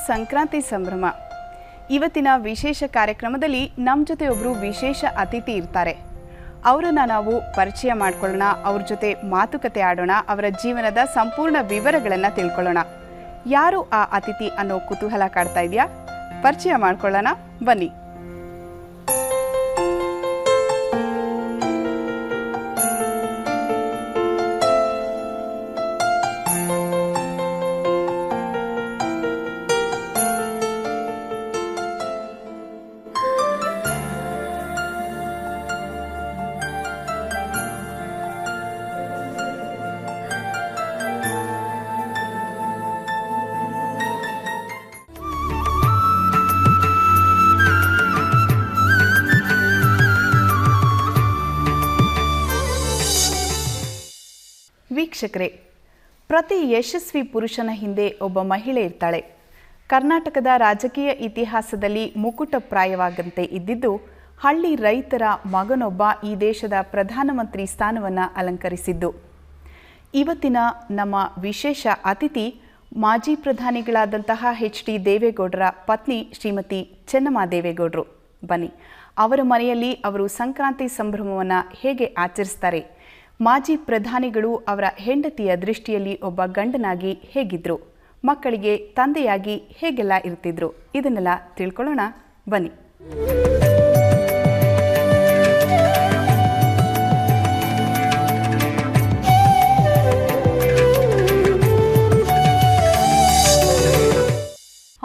ಸಂಕ್ರಾಂತಿ ಸಂಭ್ರಮ. ಇವತ್ತಿನ ವಿಶೇಷ ಕಾರ್ಯಕ್ರಮದಲ್ಲಿ ನಮ್ಮ ಜೊತೆ ಒಬ್ಬರು ವಿಶೇಷ ಅತಿಥಿ ಇರ್ತಾರೆ. ಅವರನ್ನು ನಾವು ಪರಿಚಯ ಮಾಡ್ಕೊಳ್ಳೋಣ, ಅವ್ರ ಜೊತೆ ಮಾತುಕತೆ ಆಡೋಣ, ಅವರ ಜೀವನದ ಸಂಪೂರ್ಣ ವಿವರಗಳನ್ನು ತಿಳ್ಕೊಳ್ಳೋಣ. ಯಾರು ಆ ಅತಿಥಿ ಅನ್ನೋ ಕುತೂಹಲ ಕಾಡ್ತಾ ಇದೆಯಾ? ಪರಿಚಯ ಮಾಡ್ಕೊಳ್ಳೋಣ, ಬನ್ನಿ. ವೀಕ್ಷಕರೇ, ಪ್ರತಿ ಯಶಸ್ವಿ ಪುರುಷನ ಹಿಂದೆ ಒಬ್ಬ ಮಹಿಳೆ ಇರ್ತಾಳೆ. ಕರ್ನಾಟಕದ ರಾಜಕೀಯ ಇತಿಹಾಸದಲ್ಲಿ ಮುಕುಟಪ್ರಾಯವಾಗಂತೆ ಇದ್ದಿದ್ದು ಹಳ್ಳಿ ರೈತರ ಮಗನೊಬ್ಬ ಈ ದೇಶದ ಪ್ರಧಾನಮಂತ್ರಿ ಸ್ಥಾನವನ್ನು ಅಲಂಕರಿಸಿದ್ದು. ಇವತ್ತಿನ ನಮ್ಮ ವಿಶೇಷ ಅತಿಥಿ ಮಾಜಿ ಪ್ರಧಾನಿಗಳಾದಂತಹ ಎಚ್.ಡಿ. ದೇವೇಗೌಡರ ಪತ್ನಿ ಶ್ರೀಮತಿ ಚೆನ್ನಮ್ಮ ದೇವೇಗೌಡರು. ಬನ್ನಿ, ಅವರ ಮನೆಯಲ್ಲಿ ಅವರು ಸಂಕ್ರಾಂತಿ ಸಂಭ್ರಮವನ್ನು ಹೇಗೆ ಆಚರಿಸ್ತಾರೆ, ಮಾಜಿ ಪ್ರಧಾನಿಗಳು ಅವರ ಹೆಂಡತಿಯ ದೃಷ್ಟಿಯಲ್ಲಿ ಒಬ್ಬ ಗಂಡನಾಗಿ ಹೇಗಿದ್ರು, ಮಕ್ಕಳಿಗೆ ತಂದೆಯಾಗಿ ಹೇಗೆಲ್ಲ ಇರ್ತಿದ್ರು, ಇದನ್ನೆಲ್ಲ ತಿಳ್ಕೊಳ್ಳೋಣ, ಬನ್ನಿ.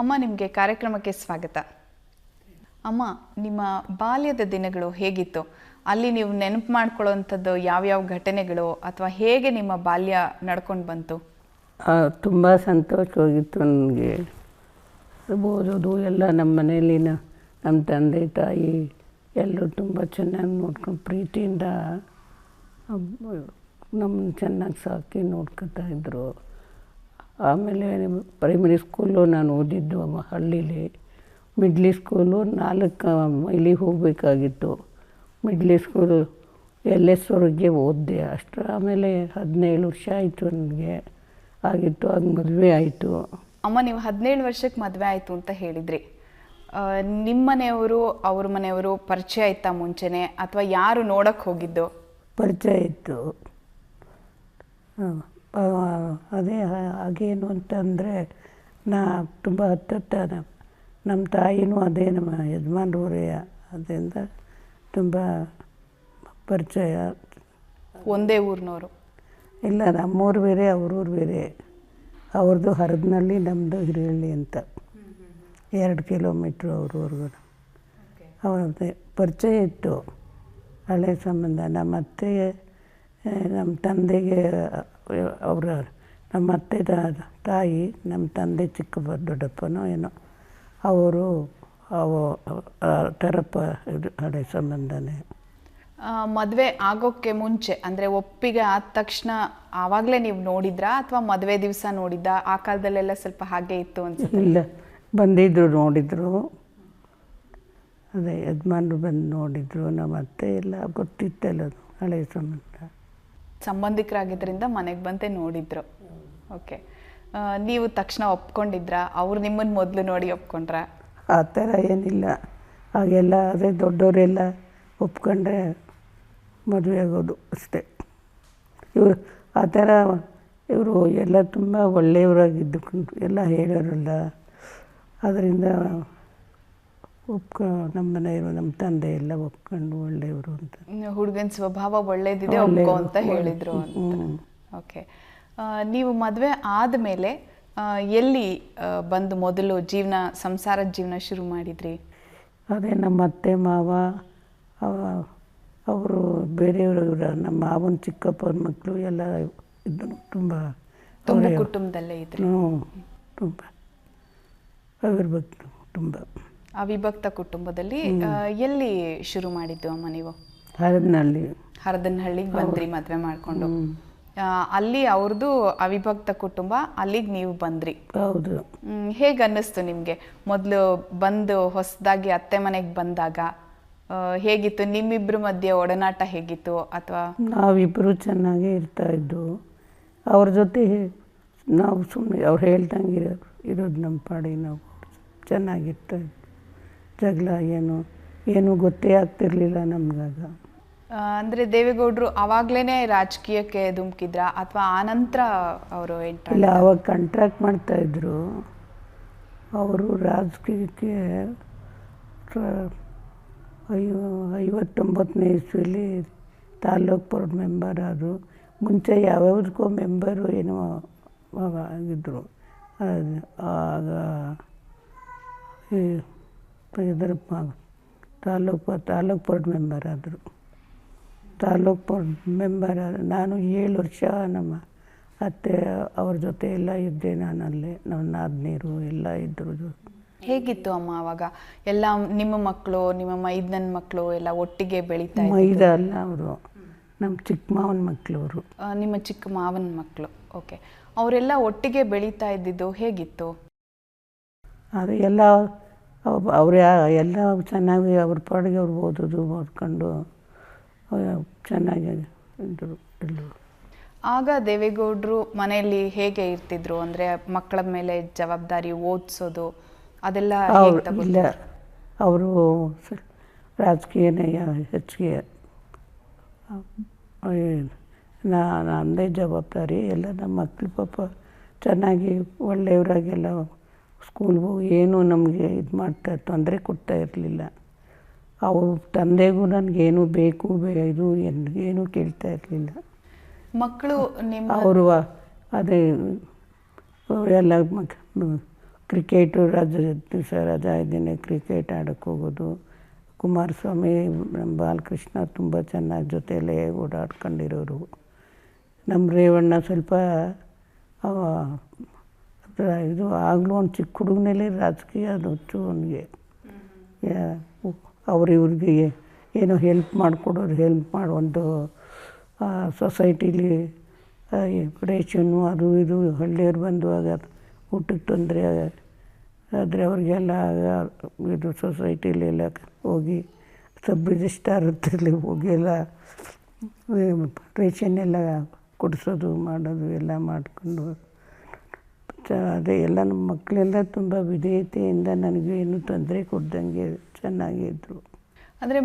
ಅಮ್ಮ, ನಿಮಗೆ ಕಾರ್ಯಕ್ರಮಕ್ಕೆ ಸ್ವಾಗತ. ಅಮ್ಮ, ನಿಮ್ಮ ಬಾಲ್ಯದ ದಿನಗಳು ಹೇಗಿತ್ತು? ಅಲ್ಲಿ ನೀವು ನೆನಪು ಮಾಡ್ಕೊಳ್ಳೋವಂಥದ್ದು ಯಾವ್ಯಾವ ಘಟನೆಗಳು ಅಥವಾ ಹೇಗೆ ನಿಮ್ಮ ಬಾಲ್ಯ ನಡ್ಕೊಂಡು ಬಂತು? ತುಂಬ ಸಂತೋಷವಾಗಿತ್ತು ನನಗೆ. ಓದೋದು ಎಲ್ಲ ನಮ್ಮ ಮನೆಯಲ್ಲಿ ನಮ್ಮ ತಂದೆ ತಾಯಿ ಎಲ್ಲರೂ ತುಂಬ ಚೆನ್ನಾಗಿ ನೋಡ್ಕೊಂಡು ಪ್ರೀತಿಯಿಂದ ನಮ್ಮನ್ನು ಚೆನ್ನಾಗಿ ಸಾಕಿ ನೋಡ್ಕೊತಾ ಇದ್ದರು. ಆಮೇಲೆ ಪ್ರೈಮರಿ ಸ್ಕೂಲು ನಾನು ಓದಿದ್ದು ಹಳ್ಳೀಲಿ. ಮಿಡ್ಲಿ ಸ್ಕೂಲು 4 ಮೈಲಿ ಹೋಗಬೇಕಾಗಿತ್ತು. ಮಿಡ್ಲಿ ಸ್ಕೂಲು LS ಓದಿದೆ ಅಷ್ಟು. ಆಮೇಲೆ 17 ವರ್ಷ ಆಯಿತು ನನಗೆ ಆಗಿತ್ತು, ಆಗ ಮದುವೆ ಆಯಿತು. ಅಮ್ಮ, ನೀವು 17 ವರ್ಷಕ್ಕೆ ಮದುವೆ ಆಯಿತು ಅಂತ ಹೇಳಿದ್ರಿ. ನಿಮ್ಮ ಮನೆಯವರು ಅವ್ರ ಮನೆಯವರು ಪರಿಚಯ ಆಯ್ತಾ ಮುಂಚೆನೇ, ಅಥವಾ ಯಾರು ನೋಡೋಕ್ಕೆ ಹೋಗಿದ್ದು? ಪರಿಚಯ ಇತ್ತು. ಅದೇ ಹಾಗೇನು ಅಂತಂದರೆ ತುಂಬ ಹತ್ತತ್ತ ನಮ್ಮ ತಾಯಿನೂ ಅದೇ ನಮ್ಮ ಯಜಮಾನ್ರವರೇ, ಅದರಿಂದ ತುಂಬ ಪರಿಚಯ. ಒಂದೇ ಊರಿನವರು? ಇಲ್ಲ, ನಮ್ಮೂರು ಬೇರೆ ಅವ್ರೂರು ಬೇರೆ. ಅವ್ರದ್ದು ಹರದನಹಳ್ಳಿ, ನಮ್ಮದು ಹಿರಿಹಳ್ಳಿ ಅಂತ. 2 ಕಿಲೋಮೀಟ್ರು ಅವ್ರವ್ರಿಗೂ. ಅವ್ರದ್ದೇ ಪರಿಚಯ ಇತ್ತು, ಹಳೆ ಸಂಬಂಧ. ನಮ್ಮ ಅತ್ತೆಗೆ ನಮ್ಮ ತಂದೆಗೆ ನಮ್ಮ ಅತ್ತೆ ತಾಯಿ, ನಮ್ಮ ತಂದೆ ಚಿಕ್ಕಪ್ಪ ದೊಡ್ಡಪ್ಪನೋ ಏನೋ, ಅವರು ಥರಪ್ಪ ಹಳೆ ಸಂಬಂಧನೇ. ಮದುವೆ ಆಗೋಕ್ಕೆ ಮುಂಚೆ ಅಂದರೆ ಒಪ್ಪಿಗೆ ಆದ ತಕ್ಷಣ ಆವಾಗಲೇ ನೀವು ನೋಡಿದ್ರಾ ಅಥವಾ ಮದುವೆ ದಿವಸ ನೋಡಿದ್ದ? ಆ ಕಾಲದಲ್ಲೆಲ್ಲ ಸ್ವಲ್ಪ ಹಾಗೆ ಇತ್ತು ಅನ್ಸುತ್ತೆ. ಇಲ್ಲ, ಬಂದಿದ್ದರು, ನೋಡಿದರು. ಅದೇ ಯಜಮಾನ್ರು ಬಂದು ನೋಡಿದರು. ನಮ್ಮ ಅತ್ತೆ ಎಲ್ಲ ಗೊತ್ತಿತ್ತಲ್ಲ, ಹಳೆ ಸಂಬಂಧಿಕರಾಗಿದ್ದರಿಂದ ಮನೆಗೆ ಬಂತೆ ನೋಡಿದ್ರು. ಓಕೆ, ನೀವು ತಕ್ಷಣ ಒಪ್ಕೊಂಡಿದ್ರಾ? ಅವ್ರು ನಿಮ್ಮನ್ನು ಮೊದಲು ನೋಡಿ ಒಪ್ಕೊಂಡ್ರ? ಆ ಥರ ಏನಿಲ್ಲ. ಹಾಗೆಲ್ಲ ಅದೇ ದೊಡ್ಡವರೆಲ್ಲ ಒಪ್ಕೊಂಡ್ರೆ ಮದುವೆ ಆಗೋದು ಅಷ್ಟೇ. ಇವರು ಆ ಥರ ಇವರು ಎಲ್ಲ ತುಂಬ ಒಳ್ಳೆಯವರಾಗಿದ್ದು ಎಲ್ಲ ಹೇಳೋರಲ್ಲ. ಅದರಿಂದ ನಮ್ಮ ಮನೆಯವರು, ನಮ್ಮ ತಂದೆ ಎಲ್ಲ ಒಪ್ಕೊಂಡು ಒಳ್ಳೆಯವರು ಅಂತ. ಹುಡುಗನ ಸ್ವಭಾವ ಒಳ್ಳೇದಿದೆ ಒಪ್ಕೋ ಅಂತ ಹೇಳಿದರು ಅಂತ. ಓಕೆ, ನೀವು ಮದುವೆ ಆದಮೇಲೆ ಎಲ್ಲಿ ಬಂದು ಮೊದಲು ಸಂಸಾರದ ಜೀವನ ಶುರು ಮಾಡಿದ್ರಿ? ಅದೇ ನಮ್ಮ ಅತ್ತೆ ಮಾವ ಅವರು ಬೇರೆಯವರು, ನಮ್ಮ ಮಾವನ ಚಿಕ್ಕಪ್ಪನ ಮಕ್ಕಳು ಎಲ್ಲ ಇದ್ದರು. ತುಂಬ ಕುಟುಂಬದಲ್ಲೇ ಇದ್ರು. ತುಂಬ ಅವಿರ್ಭಕ್ತ ಕುಟುಂಬ. ಅವಿಭಕ್ತ ಕುಟುಂಬದಲ್ಲಿ ಎಲ್ಲಿ ಶುರು ಮಾಡಿದ್ದು ಅಮ್ಮ ನೀವು? ಹರದನಹಳ್ಳಿಗೆ ಬಂದ್ರಿ ಮದುವೆ ಮಾಡಿಕೊಂಡು. ಅಲ್ಲಿ ಅವ್ರದ್ದು ಅವಿಭಕ್ತ ಕುಟುಂಬ, ಅಲ್ಲಿಗೆ ನೀವು ಬಂದ್ರಿ. ಹೌದು. ಹೇಗೆ ಅನ್ನಿಸ್ತು ನಿಮಗೆ ಮೊದಲು ಬಂದು ಹೊಸದಾಗಿ ಅತ್ತೆ ಮನೆಗೆ ಬಂದಾಗ? ಹೇಗಿತ್ತು ನಿಮ್ಮಿಬ್ಬರ ಮಧ್ಯೆ ಒಡನಾಟ ಹೇಗಿತ್ತು? ಅಥವಾ ನಾವಿಬ್ಬರು ಚೆನ್ನಾಗೇ ಇರ್ತಾ ಇದ್ದು. ಅವ್ರ ಜೊತೆ ನಾವು ಸುಮ್ಮನೆ ಅವ್ರು ಹೇಳ್ದಂಗೆ ಇರೋದು ನಮ್ಮ ಪಾಡಿಗೆ ನಾವು ಚೆನ್ನಾಗಿರ್ತಾ ಜಗಳ ಏನು ಗೊತ್ತೇ ಆಗ್ತಿರ್ಲಿಲ್ಲ ನಮಗಾಗ. ಅಂದರೆ ದೇವೇಗೌಡರು ಆವಾಗಲೇ ರಾಜಕೀಯಕ್ಕೆ ಧುಮುಕಿದ್ರ ಅಥವಾ ಆನಂತರ ಅವರು ಇಲ್ಲ, ಅವಾಗ ಕಾಂಟ್ರಾಕ್ಟ್ ಮಾಡ್ತಾಯಿದ್ರು. ಅವರು ರಾಜಕೀಯಕ್ಕೆ 59ನೇ ಇಸ್ವಿಲಿ ತಾಲೂಕು ಬೋರ್ಡ್ ಮೆಂಬರ್ ಆದರು. ಮುಂಚೆ ಯಾವ್ಯಾವುದಕ್ಕೋ ಮೆಂಬರು ಏನೋ ಆಗಿದ್ದರು. ಆಗ ಇದರ ತಾಲೂಕು ಬೋರ್ಡ್ ಮೆಂಬರ್ ಆದರು. ತಾಲೂಕು ಬೋರ್ಡ್ ಮೆಂಬರ್ ನಾನು 7 ವರ್ಷ ನಮ್ಮ ಅತ್ತೆ ಅವ್ರ ಜೊತೆ ಎಲ್ಲ ಇದ್ದೆ. ನಾನಲ್ಲೇ ನಮ್ಮ ನಾದಿನಿರು ಎಲ್ಲ ಇದ್ದರು. ಹೇಗಿತ್ತು ಅಮ್ಮ ಅವಾಗ ಎಲ್ಲ ನಿಮ್ಮ ಮಕ್ಕಳು, ನಿಮ್ಮ ಮೈದನ ಮಕ್ಕಳು ಎಲ್ಲ ಒಟ್ಟಿಗೆ ಬೆಳೀತಾ ಮೈದ ಅಲ್ಲ, ಅವರು ನಮ್ಮ ಚಿಕ್ಕ ಮಾವನ ಮಕ್ಕಳು. ಅವರು ನಿಮ್ಮ ಚಿಕ್ಕ ಮಾವನ ಮಕ್ಕಳು. ಓಕೆ, ಅವರೆಲ್ಲ ಒಟ್ಟಿಗೆ ಬೆಳೀತಾ ಇದ್ದಿದ್ದು ಹೇಗಿತ್ತು? ಅದು ಎಲ್ಲ ಅವ್ರು ಎಲ್ಲ ಚೆನ್ನಾಗಿ ಅವ್ರ ಪಾಡಿಗೆ ಅವ್ರು ಓದೋದು ಓದ್ಕೊಂಡು ಚೆನ್ನಾಗಿ ಇದ್ದರು ಎಲ್ಲರೂ. ಆಗ ದೇವೇಗೌಡರು ಮನೆಯಲ್ಲಿ ಹೇಗೆ ಇರ್ತಿದ್ರು? ಅಂದರೆ ಮಕ್ಕಳ ಮೇಲೆ ಜವಾಬ್ದಾರಿ, ಓದಿಸೋದು ಅದೆಲ್ಲ ಇಲ್ಲ, ಅವರು ರಾಜಕೀಯನೇ ಹೆಚ್ಚಿಗೆ ನನ್ನದೇ ಜವಾಬ್ದಾರಿ. ಎಲ್ಲ ನಮ್ಮ ಮಕ್ಕಳು ಪಾಪ ಚೆನ್ನಾಗಿ ಒಳ್ಳೆಯವರಾಗೆಲ್ಲ ಸ್ಕೂಲ್ಗೆ ಹೋಗಿ ಏನೂ ನಮಗೆ ತೊಂದರೆ ಕೊಡ್ತಾ ಇರಲಿಲ್ಲ. ಅವ್ರ ತಂದೆಗೂ ನನಗೇನು ಬೇಕು ಇದು ಏನೂ ಕೇಳ್ತಾ ಇರಲಿಲ್ಲ. ಮಕ್ಕಳು ಅವರು ಅದೇ ಎಲ್ಲ ಕ್ರಿಕೆಟು ದಿವಸ ರಜಾ ಇದ್ದೀನಿ ಕ್ರಿಕೆಟ್ ಆಡೋಕ್ಕೆ ಹೋಗೋದು. ಕುಮಾರಸ್ವಾಮಿ, ಬಾಲಕೃಷ್ಣ ತುಂಬ ಚೆನ್ನಾಗಿ ಜೊತೆಯಲ್ಲೇ ಓಡಾಡ್ಕೊಂಡಿರೋರು. ನಮ್ಮ ರೇವಣ್ಣ ಸ್ವಲ್ಪ ಇದು ಆಗಲೂ ಒಂದು ಚಿಕ್ಕ ಹುಡುಗನಲ್ಲೇ ರಾಜಕೀಯ ಅದು ಹುಚ್ಚು ಅವನಿಗೆ. ಇವ್ರಿಗೆ ಏನೋ ಹೆಲ್ಪ್ ಮಾಡಿಕೊಡೋರು, ಹೆಲ್ಪ್ ಒಂದು ಸೊಸೈಟಿಲಿ ರೇಷನ್ನು ಅದು ಇದು ಹಳ್ಳಿಯವ್ರು ಬಂದುವಾಗ ಊಟಕ್ಕೆ ತೊಂದರೆ ಆದರೆ ಅವ್ರಿಗೆಲ್ಲ ಇದು ಸೊಸೈಟಿಲೆಲ್ಲ ಹೋಗಿ ಸಬ್ ರಿಜಿಸ್ಟ್ರಾರ್ ಹತ್ರಲಿ ಹೋಗಿ ಎಲ್ಲ ರೇಷನ್ ಎಲ್ಲ ಕೊಡಿಸೋದು ಮಾಡೋದು ಎಲ್ಲ ಮಾಡಿಕೊಂಡು ಅದೇ ಎಲ್ಲ ನಮ್ಮ ಮಕ್ಕಳೆಲ್ಲ ತುಂಬ ವಿಧೇಯತೆಯಿಂದ ನನಗೇನು ತೊಂದರೆ ಕೊಡ್ದಂಗೆ ಚೆನ್ನಾಗಿದ್ದರು. ಅಂದರೆ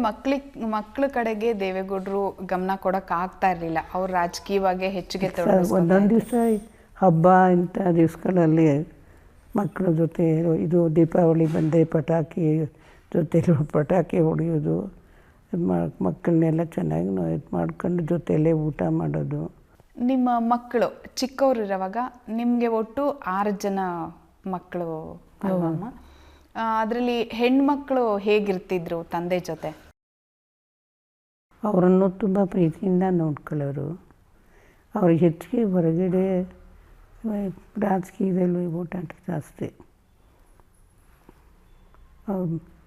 ಮಕ್ಕಳ ಕಡೆಗೆ ದೇವೇಗೌಡರು ಗಮನ ಕೊಡೋಕೆ ಆಗ್ತಾ ಇರಲಿಲ್ಲ. ಅವ್ರು ರಾಜಕೀಯವಾಗಿ ಹೆಚ್ಚಿಗೆ ಒಂದೊಂದು ದಿವಸ ಹಬ್ಬ ಇಂಥ ದಿವಸಗಳಲ್ಲಿ ಮಕ್ಕಳ ಜೊತೆ ಇದು ದೀಪಾವಳಿ ಬಂದರೆ ಪಟಾಕಿ ಜೊತೆಲಿ ಪಟಾಕಿ ಹೊಡೆಯೋದು, ಮಕ್ಕಳನ್ನೆಲ್ಲ ಚೆನ್ನಾಗಿ ಇದು ಮಾಡ್ಕೊಂಡು ಜೊತೆಯಲ್ಲೇ ಊಟ ಮಾಡೋದು. ನಿಮ್ಮ ಮಕ್ಕಳು ಚಿಕ್ಕವರಿರುವಾಗ ನಿಮಗೆ ಒಟ್ಟು 6 ಜನ ಮಕ್ಕಳು ಅಲ್ವಮ್ಮ? ಅದರಲ್ಲಿ ಹೆಣ್ಮಕ್ಳು ಹೇಗಿರ್ತಿದ್ರು ತಂದೆ ಜೊತೆ? ಅವರನ್ನು ತುಂಬ ಪ್ರೀತಿಯಿಂದ ನೋಡ್ಕೊಳ್ಳೋರು. ಅವ್ರಿಗೆ ಹೆಚ್ಚಿಗೆ ಹೊರಗಡೆ ರಾಜಕೀಯದಲ್ಲಿ ಓಟಾಟ ಜಾಸ್ತಿ.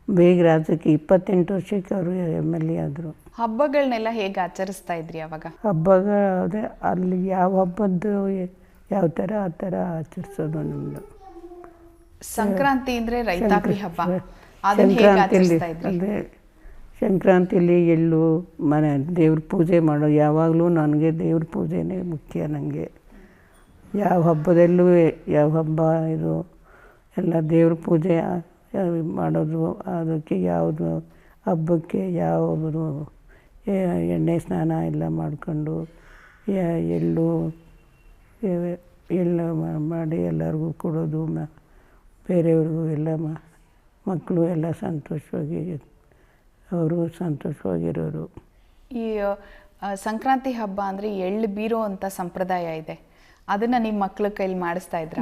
ಬೇಗ ರಾಜಕೀಯ 28 ವರ್ಷಕ್ಕೆ ಅವರು MLA ಆದರು. ಹಬ್ಬಗಳನ್ನೆಲ್ಲ ಹೇಗೆ ಆಚರಿಸ್ತಾ ಇದ್ರಿ ಅವಾಗ? ಹಬ್ಬಗಳು ಅದೇ ಅಲ್ಲಿ ಯಾವ ಹಬ್ಬದ್ದು ಯಾವ ಥರ ಆ ಥರ ಆಚರಿಸೋದು. ನಮ್ಮದು ಸಂಕ್ರಾಂತಿ ಅಂದರೆ ರೈತಾಪಿ ಹಬ್ಬ, ಅದನ್ನು ಹೇಗೆ ಆಚರಿಸ್ತಾ ಇದ್ರಿ? ಅದೇ ಸಂಕ್ರಾಂತಿಲಿ ಎಳ್ಳು ಮನೆ ದೇವ್ರ ಪೂಜೆ ಮಾಡೋದು. ಯಾವಾಗಲೂ ನನಗೆ ದೇವ್ರ ಪೂಜೆನೇ ಮುಖ್ಯ. ನನಗೆ ಯಾವ ಹಬ್ಬದಲ್ಲೂ ಯಾವ ಹಬ್ಬ ಇದು ಎಲ್ಲ ದೇವ್ರ ಪೂಜೆ ಮಾಡೋದು. ಅದಕ್ಕೆ ಯಾವುದು ಹಬ್ಬಕ್ಕೆ ಯಾವುದು ಎಣ್ಣೆ ಸ್ನಾನ ಎಲ್ಲ ಮಾಡಿಕೊಂಡು ಎಳ್ಳು ಮಾಡಿ ಎಲ್ಲರಿಗೂ ಕೊಡೋದು. ಬೇರೆಯವ್ರಿಗೂ ಎಲ್ಲ ಮಕ್ಕಳು ಎಲ್ಲ ಸಂತೋಷವಾಗಿ ಅವರು ಸಂತೋಷವಾಗಿರೋರು. ಈ ಸಂಕ್ರಾಂತಿ ಹಬ್ಬ ಅಂದರೆ ಎಳ್ಳು ಬೀರೋ ಅಂತ ಸಂಪ್ರದಾಯ ಇದೆ, ಅದನ್ನು ನಿಮ್ಮ ಮಕ್ಕಳ ಕೈಲಿ ಮಾಡಿಸ್ತಾ ಇದ್ರ?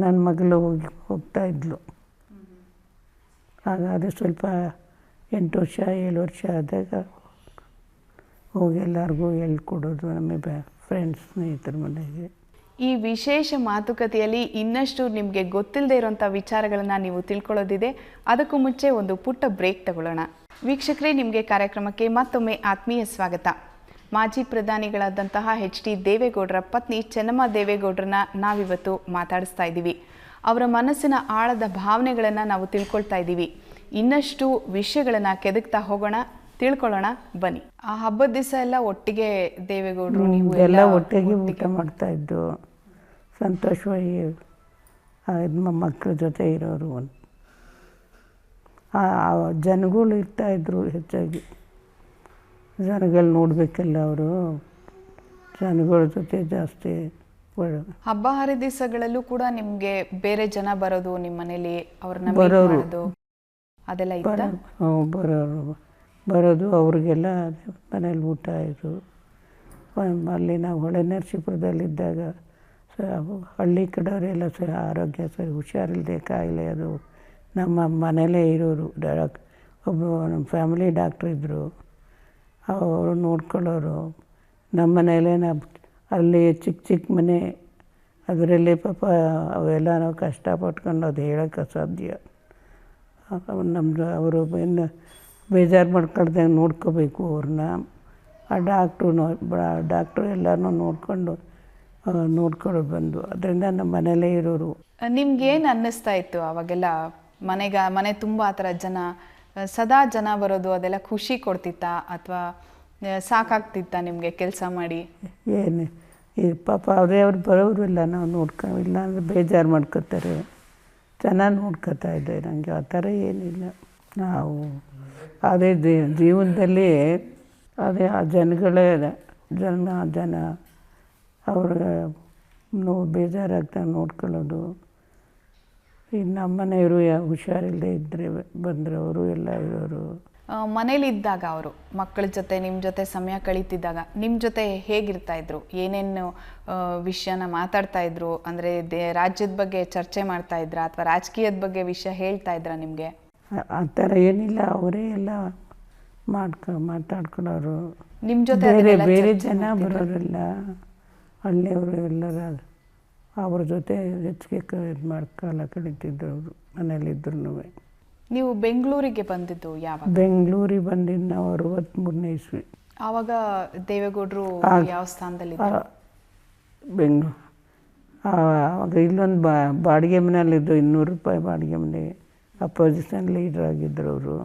ನನ್ನ ಮಗಳು ಹೋಗ್ತಾ ಇದ್ಲು. ಹಾಗಾದರೆ ಸ್ವಲ್ಪ 8 ವರ್ಷ 7 ವರ್ಷ ಆದಾಗ ಹೋಗಿ ಎಲ್ಲರಿಗೂ ಹೇಳ್ಕೊಡೋದು ನಮ್ಮ ಫ್ರೆಂಡ್ಸ್ ಸ್ನೇಹಿತರ ಮನೆಗೆ. ಈ ವಿಶೇಷ ಮಾತುಕತೆಯಲ್ಲಿ ಇನ್ನಷ್ಟು ನಿಮಗೆ ಗೊತ್ತಿಲ್ಲದೆ ಇರೋಂಥ ವಿಚಾರಗಳನ್ನು ನೀವು ತಿಳ್ಕೊಳ್ಳೋದಿದೆ. ಅದಕ್ಕೂ ಮುಂಚೆ ಒಂದು ಪುಟ್ಟ ಬ್ರೇಕ್ ತಗೊಳ್ಳೋಣ. ವೀಕ್ಷಕರೇ, ನಿಮಗೆ ಕಾರ್ಯಕ್ರಮಕ್ಕೆ ಮತ್ತೊಮ್ಮೆ ಆತ್ಮೀಯ ಸ್ವಾಗತ. ಮಾಜಿ ಪ್ರಧಾನಿಗಳಾದಂತಹ HD ದೇವೇಗೌಡರ ಪತ್ನಿ ಚೆನ್ನಮ್ಮ ದೇವೇಗೌಡರನ್ನ ನಾವಿವತ್ತು ಮಾತಾಡಿಸ್ತಾ ಇದ್ದೀವಿ. ಅವರ ಮನಸ್ಸಿನ ಆಳದ ಭಾವನೆಗಳನ್ನು ನಾವು ತಿಳ್ಕೊಳ್ತಾ ಇದ್ದೀವಿ. ಇನ್ನಷ್ಟು ವಿಷಯಗಳನ್ನು ಕೆದಕ್ತಾ ಹೋಗೋಣ, ತಿಳ್ಕೊಳ್ಳೋಣ ಬನ್ನಿ. ಆ ಹಬ್ಬದ ದಿವಸ ಎಲ್ಲ ಒಟ್ಟಿಗೆ ದೇವೇಗೌಡರು ನೀವು ಎಲ್ಲ ಒಟ್ಟಿಗೆ ಊಟ ಮಾಡ್ತಾಯಿದ್ದು, ಸಂತೋಷವಾಗಿ ಮಕ್ಕಳ ಜೊತೆ ಇರೋರು. ಜನಗಳು ಇರ್ತಾಯಿದ್ರು ಹೆಚ್ಚಾಗಿ. ಜನಗಳು ನೋಡಬೇಕಲ್ಲ ಅವರು, ಜನಗಳ ಜೊತೆ ಜಾಸ್ತಿ ಹಬ್ಬ ಹರಿದಿವಸಗಳಲ್ಲೂ ಕೂಡ ನಿಮಗೆ ಬೇರೆ ಜನ ಬರೋದು ನಿಮ್ಮ ಮನೇಲಿ, ಅವ್ರನ್ನ ಬರೋರು. ಅದೆಲ್ಲ ಇತ್ತಾ? ಬರೋದು ಅವ್ರಿಗೆಲ್ಲ ಮನೇಲಿ ಊಟ ಆಯಿತು. ಅಲ್ಲಿ ನಾವು ಹೊಳೆನರಸೀಪುರದಲ್ಲಿದ್ದಾಗ ಹಳ್ಳಿ ಕಡೆಯವರೆಲ್ಲ ಆರೋಗ್ಯ ಹುಷಾರಿಲ್ಲದೆ ಕಾಯಿಲೆ ಅದು ನಮ್ಮ ಮನೇಲೇ ಇರೋರು. ಒಬ್ಬ ನಮ್ಮ ಫ್ಯಾಮಿಲಿ ಡಾಕ್ಟ್ರ್ ಇದ್ದರು, ಅವರು ನೋಡ್ಕೊಳ್ಳೋರು. ನಮ್ಮ ಮನೇಲೇ ಅಲ್ಲಿ ಚಿಕ್ಕ ಚಿಕ್ಕ ಮನೆ, ಅದರಲ್ಲಿ ಪಾಪ ಅವೆಲ್ಲ ನಾವು ಕಷ್ಟಪಟ್ಕೊಂಡು ಅದು ಹೇಳೋಕ್ಕೆ ಅಸಾಧ್ಯ. ನಮ್ಮದು ಅವರು ಬೇಜಾರು ಮಾಡ್ಕೊಳ್ದಂಗೆ ನೋಡ್ಕೋಬೇಕು ಅವ್ರನ್ನ. ಆ ಡಾಕ್ಟ್ರು ಎಲ್ಲರನ್ನೂ ನೋಡ್ಕೊಳ್ಳೋದು ಬಂದು. ಅದರಿಂದ ನಮ್ಮ ಮನೇಲೇ ಇರೋರು. ನಿಮ್ಗೇನು ಅನ್ನಿಸ್ತಾ ಇತ್ತು ಅವಾಗೆಲ್ಲ? ಮನೆ ತುಂಬ ಆ ಥರ ಸದಾ ಜನ ಬರೋದು ಅದೆಲ್ಲ ಖುಷಿ ಕೊಡ್ತಿತ್ತಾ ಅಥವಾ ಸಾಕಾಗ್ತಿತ್ತಾ ನಿಮಗೆ ಕೆಲಸ ಮಾಡಿ? ಏನು ಈ ಪಾಪ ಅವ್ರು ಬರೋರಿಲ್ಲ, ನಾವು ಇಲ್ಲ ಅಂದರೆ ಬೇಜಾರು ಮಾಡ್ಕೋತಾರೆ. ಚೆನ್ನಾಗಿ ನೋಡ್ಕೋತಾ ಇದ್ದೆ. ನನಗೆ ಆ ಥರ ಏನಿಲ್ಲ. ನಾವು ಅದೇ ಜೀವನದಲ್ಲಿ ಅದೇ ಆ ಜನಗಳೇ ಜನ ಅವ್ರಿಗೆ ಬೇಜಾರಾಗ್ತಾ ನೋಡ್ಕೊಳ್ಳೋದು. ಈಗ ನಮ್ಮ ಮನೆಯವರು ಹುಷಾರಿಲ್ಲದೆ ಇದ್ದರೆ ಬಂದರೆ ಅವರು ಎಲ್ಲ ಇರೋರು. ಮನೇಲಿದ್ದಾಗ ಅವರು ಮಕ್ಕಳ ಜೊತೆ ನಿಮ್ಮ ಜೊತೆ ಸಮಯ ಕಳೀತಿದ್ದಾಗ ನಿಮ್ಮ ಜೊತೆ ಹೇಗಿರ್ತಾ ಇದ್ರು? ಏನೇನು ವಿಷಯನ ಮಾತಾಡ್ತಾ ಇದ್ರು? ಅಂದರೆ ರಾಜ್ಯದ ಬಗ್ಗೆ ಚರ್ಚೆ ಮಾಡ್ತಾ ಇದ್ರಾ ಅಥವಾ ರಾಜಕೀಯದ ಬಗ್ಗೆ ವಿಷಯ ಹೇಳ್ತಾ ಇದ್ರಾ ನಿಮಗೆ? ಆ ಥರ ಏನಿಲ್ಲ, ಅವರೇ ಎಲ್ಲ ಮಾತಾಡ್ಕೊಳ್ಳೋರು. ನಿಮ್ಮ ಜೊತೆ ಬೇರೆ ಜನ ಬರೋರಿಲ್ಲ, ಹಳ್ಳಿಯವರು ಎಲ್ಲರ ಅವ್ರ ಜೊತೆ ಹೆಚ್ಚಿಗೆ ಕಾಲ ಕಳೀತಿದ್ರು ಅವರು ಮನೇಲಿದ್ರು. ನೀವು ಬೆಂಗಳೂರಿಗೆ ಬಂದಿದ್ದು ಯಾವಾಗ? ಬೆಂಗಳೂರಿಗೆ ಬಂದಿದ್ದು ನಾವು 63ನೇ ಇಸ್ವಿ. ಆವಾಗ ದೇವೇಗೌಡರು ಯಾವ ಸ್ಥಾನದಲ್ಲಿ? ಬೆಂಗಳೂರು ಆವಾಗ ಇಲ್ಲೊಂದು ಬಾಡಿಗೆ ಮನೆಯಲ್ಲಿದ್ದು, 200 ರೂಪಾಯಿ ಬಾಡಿಗೆ ಮನೆ. ಅಪೋಸಿಷನ್ ಲೀಡರ್ ಆಗಿದ್ದರು ಅವರು.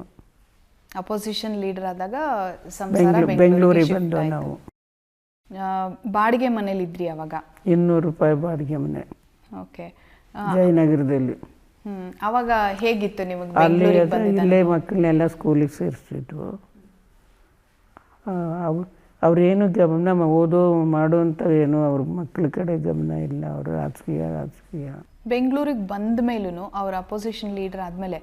ಅಪೋಸಿಷನ್ ಲೀಡರ್ ಆದಾಗ ಬೆಂಗಳೂರಿಗೆ ಬಂದು ನಾವು ಬಾಡಿಗೆ ಮನೇಲಿ ಇದ್ರಿ ಅವಾಗ? 200 ರೂಪಾಯಿ ಬಾಡಿಗೆ ಮನೆ. ಓಕೆ. ಜಯನಗರದಲ್ಲಿ. ಅವಾಗ ಹೇಗಿತ್ತು ನಿಮಗೆ? ಅಲ್ಲಿ ಇಲ್ಲೇ ಮಕ್ಕಳನ್ನೆಲ್ಲ ಸ್ಕೂಲಿಗೆ ಸೇರಿಸ್ತಿದ್ವು. ಅವ್ರೇನು ಗಮನ ಓದೋ ಮಾಡುವಂಥ ಏನು ಅವ್ರ ಮಕ್ಕಳ ಕಡೆ ಗಮನ ಇಲ್ಲ. ಅವರು ರಾಜಕೀಯ. ಬೆಂಗಳೂರಿಗೆ ಬಂದ ಮೇಲೂ ಅವ್ರ ಅಪೋಸಿಷನ್ ಲೀಡರ್ ಆದಮೇಲೆ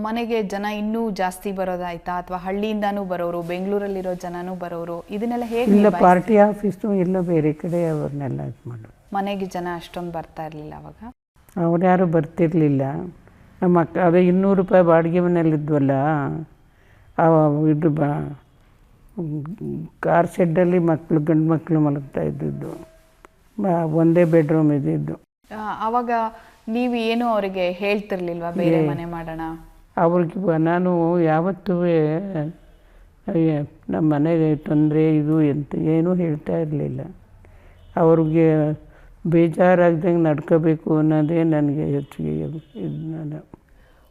ಮನೆಗೆ ಜನ ಇನ್ನೂ ಜಾಸ್ತಿ ಬರೋದಾಯ್ತಾ ಅಥವಾ ಹಳ್ಳಿಯಿಂದನೂ ಬರೋರು, ಬೆಂಗಳೂರಲ್ಲಿರೋ ಜನನೂ ಬರೋರು, ಇದನ್ನೆಲ್ಲ ಹೇಗೆ? ಇಲ್ಲ, ಪಾರ್ಟಿ ಆಫೀಸು ಇಲ್ಲ, ಬೇರೆ ಕಡೆ ಅವ್ರನ್ನೆಲ್ಲ ಇದು ಮಾಡೋದು. ಮನೆಗೆ ಜನ ಅಷ್ಟೊಂದು ಬರ್ತಾ ಇರಲಿಲ್ಲ ಅವಾಗ? ಅವ್ರು ಯಾರೂ ಬರ್ತಿರ್ಲಿಲ್ಲ. ನಮ್ಮ ಅದೇ 200 ರೂಪಾಯಿ ಬಾಡಿಗೆ ಮನೆಯಲ್ಲಿದ್ವಲ್ಲ, ಇದು ಕಾರ್ ಶೆಡ್ಡಲ್ಲಿ ಗಂಡು ಮಕ್ಕಳು ಮಲಗ್ತಾ ಇದ್ದಿದ್ದು. ಒಂದೇ ಬೆಡ್ರೂಮ್ ಇದ್ದಿದ್ದು. ಆವಾಗ ನೀವು ಏನು ಅವರಿಗೆ ಹೇಳ್ತಿರ್ಲಿಲ್ವಾ ಬೇರೆ ಮನೆ ಮಾಡೋಣ? ಅವ್ರಿಗೆ ನಾನು ಯಾವತ್ತೂ ನಮ್ಮ ಮನೆಗೆ ತೊಂದರೆ ಇದು ಎಂತ ಏನೂ ಹೇಳ್ತಾ ಇರಲಿಲ್ಲ. ಅವ್ರಿಗೆ ಬೇಜಾರಾಗ್ದಂಗೆ ನಡ್ಕೋಬೇಕು ಅನ್ನೋದೇ ನನಗೆ ಹೆಚ್ಚಿಗೆ ಇದು. ನಾನು